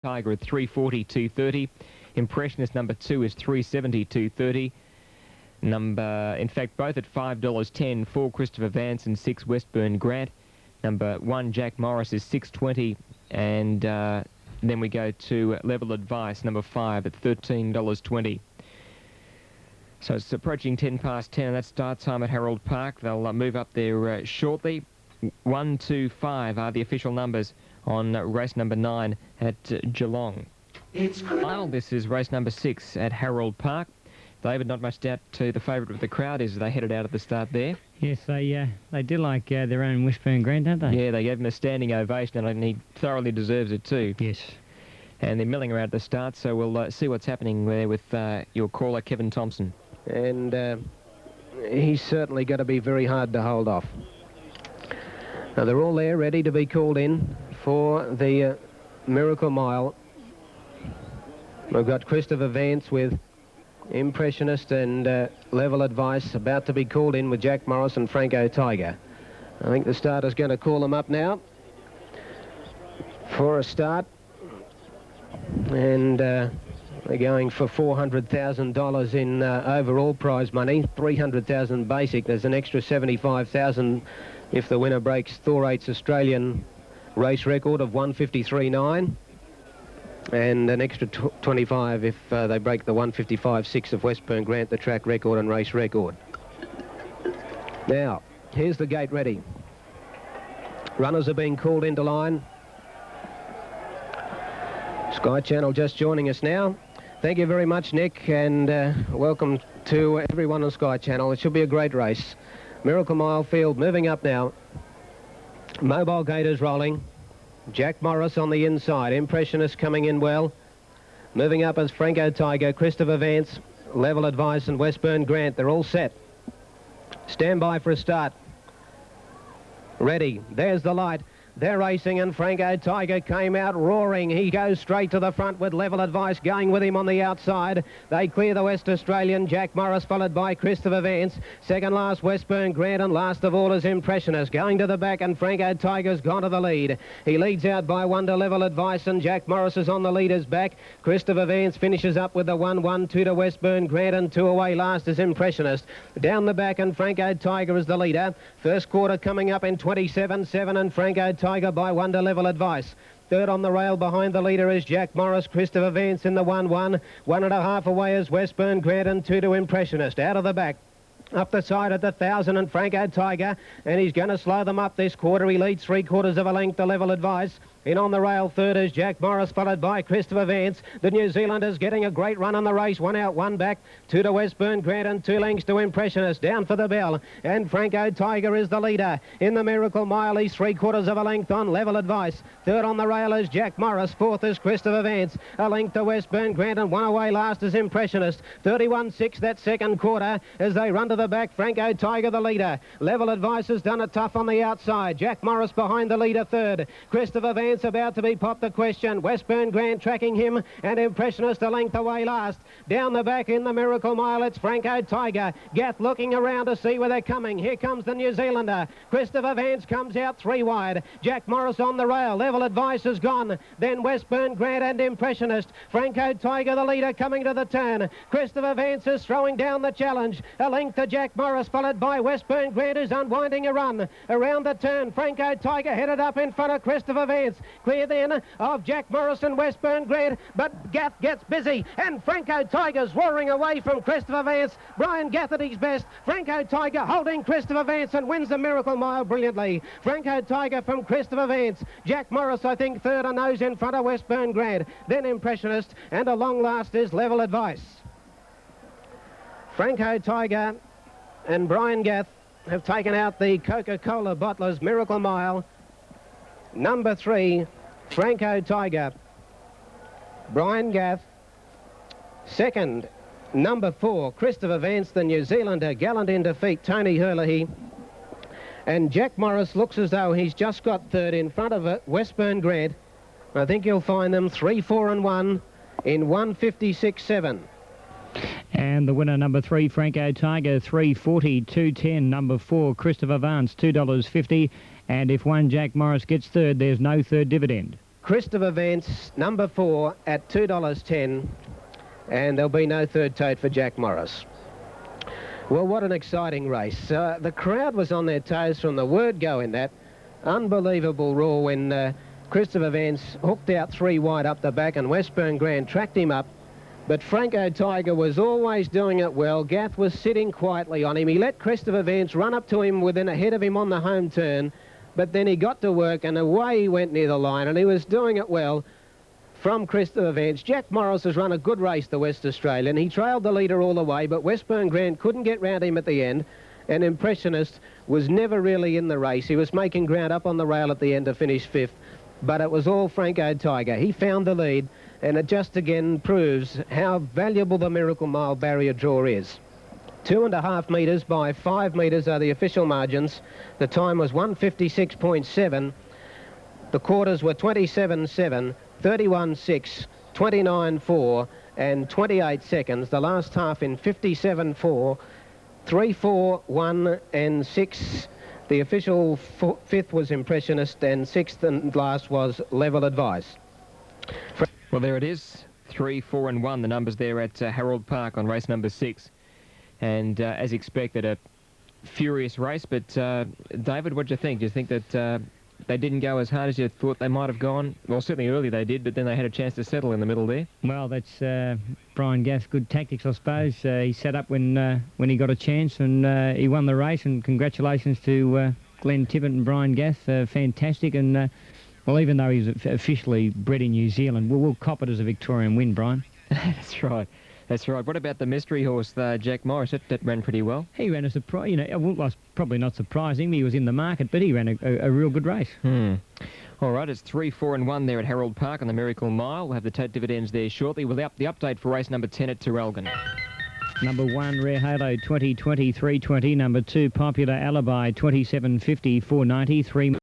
Tiger at 340, 230. Impressionist number 2 is 370, 230. In fact, both at $5.10, 4 Christopher Vance and 6 Westburn Grant. Number 1 Jack Morris is 620, and then we go to Level Advice, number 5 at $13.20. So it's approaching 10 past 10, and that's start time at Harold Park. They'll move up there shortly. 1, 2, 5 are the official numbers on race number 9 at Geelong. This is race number 6 at Harold Park. David, not much doubt to the favourite of the crowd is they headed out at the start there. Yes, they do like their own Wishburn Grant, don't they? Yeah, they gave him a standing ovation, and he thoroughly deserves it too. Yes. And they're milling around at the start, so we'll see what's happening there with your caller, Kevin Thompson. And he's certainly got to be very hard to hold off. Now, they're all there, ready to be called in for the Miracle Mile. We've got Christopher Vance with Impressionist and Level Advice about to be called in with Jack Morris and Franco Tiger. I think the starter's going to call them up now for a start. And they're going for $400,000 in overall prize money, $300,000 basic. There's an extra $75,000 if the winner breaks Thorate's Australian race record of 153.9. And an extra 25 if they break the 155.6 of Westburn Grant, the track record and race record. Now, here's the gate ready. Runners are being called into line. Sky Channel just joining us now. Thank you very much, Nick, and welcome to everyone on Sky Channel. It should be a great race. Miracle Mile field moving up now. Mobile Gators rolling. Jack Morris on the inside. Impressionist coming in well. Moving up as Franco Tiger, Christopher Vance, Level Advice and Westburn Grant. They're all set. Stand by for a start. Ready. There's the light. They're racing, and Franco Tiger came out roaring. He goes straight to the front with Level Advice going with him on the outside. They clear the West Australian. Jack Morris followed by Christopher Vance. Second last, Westburn Grant, and last of all is Impressionist. Going to the back, and Franco Tiger's gone to the lead. He leads out by 1 to Level Advice, and Jack Morris is on the leader's back. Christopher Vance finishes up with the 1-1, 2 to Westburn Grant, and 2 away last is Impressionist. Down the back, and Franco Tiger is the leader. First quarter coming up in 27.7, and Franco Tiger by 1 to Level Advice. Third on the rail behind the leader is Jack Morris. Christopher Vance in the 1-1. 1.5 away is Westburn Grant, and 2 to Impressionist. Out of the back. Up the side at the 1,000 and Franco Tiger, and he's going to slow them up this quarter. He leads 3/4 of a length to Level Advice. In on the rail, third is Jack Morris, followed by Christopher Vance. The New Zealander's getting a great run on the race. 1 out, 1 back. 2 to Westburn Grant, and 2 lengths to Impressionist. Down for the bell, and Franco Tiger is the leader. In the Miracle Mile, he's 3/4 of a length on Level Advice. Third on the rail is Jack Morris. Fourth is Christopher Vance. A length to Westburn Grant, and 1 away last is Impressionist. 31.6 that second quarter as they run to the back. Franco Tiger the leader. Level Advice has done it tough on the outside. Jack Morris behind the leader third. Christopher Vance about to be popped the question. Westburn Grant tracking him, and Impressionist a length away last. Down the back in the Miracle Mile, it's Franco Tiger. Gath looking around to see where they're coming. Here comes the New Zealander. Christopher Vance comes out 3 wide. Jack Morris on the rail. Level Advice is gone. Then Westburn Grant and Impressionist. Franco Tiger the leader coming to the turn. Christopher Vance is throwing down the challenge. A length to Jack Morris, followed by Westburn Grant, who's unwinding a run. Around the turn, Franco Tiger headed up in front of Christopher Vance. Clear then of Jack Morris and Westburn Grant, but Gath gets busy, and Franco Tiger's roaring away from Christopher Vance. Brian Gath at his best. Franco Tiger holding Christopher Vance and wins the Miracle Mile brilliantly. Franco Tiger from Christopher Vance. Jack Morris, I think, third on nose in front of Westburn Grant. Then Impressionist, and a long last is Level Advice. Franco Tiger and Brian Gath have taken out the Coca-Cola bottlers Miracle Mile. Number 3, Franco Tiger. Brian Gath. Second, number 4, Christopher Vance, the New Zealander, gallant in defeat, Tony Herlihy. And Jack Morris looks as though he's just got third in front of Westburn Grant. I think you'll find them 3, 4 and 1 in 156.7. And the winner, number 3, Franco Tiger, 340, 210. Number 4, Christopher Vance, $2.50. And if 1 Jack Morris gets third, there's no third dividend. Christopher Vance, number 4, at $2.10, and there'll be no third tote for Jack Morris. Well, what an exciting race. The crowd was on their toes from the word go in that. Unbelievable roar when Christopher Vance hooked out 3 wide up the back and Westburn Grand tracked him up. But Franco Tiger was always doing it well. Gath was sitting quietly on him. He let Christopher Vance run up to him within ahead of him on the home turn. But then he got to work and away he went near the line, and he was doing it well from Christopher Vance. Jack Morris has run a good race, the West Australian. He trailed the leader all the way, but Westburn Grand couldn't get round him at the end. And Impressionist was never really in the race. He was making ground up on the rail at the end to finish 5th. But it was all Franco Tiger. He found the lead, and it just again proves how valuable the Miracle Mile barrier draw is. 2.5 metres by 5 metres are the official margins. The time was 1:56.7. The quarters were 27.7, 31.6, 29.4 and 28 seconds. The last half in 57.4, 3.4, 1 and 6. The official 5th was Impressionist, and 6th and last was Level Advice. Well, there it is. 3, 4 and 1, the numbers there at Harold Park on race number 6. And as expected, a furious race. But David, what do you think? Do you think that they didn't go as hard as you thought they might have gone? Well, certainly early they did, but then they had a chance to settle in the middle there. Well, that's Brian Gath's good tactics, I suppose. He set up when he got a chance, and he won the race. And congratulations to Glenn Tippett and Brian Gath. Fantastic. And well, even though he's officially bred in New Zealand, we'll cop it as a Victorian win, Brian. That's right. That's right. What about the mystery horse, Jack Morris? That ran pretty well. He ran a surprise. You know, well, was probably not surprising. He was in the market, but he ran a real good race. All right, it's 3, 4 and 1 there at Harold Park on the Miracle Mile. We'll have the tote dividends there shortly. We'll have the update for race number 10 at Terrelgan. Number 1, Rare Halo, 20, 20, 320. Number 2, Popular Alibi, 27.50, 490. 3...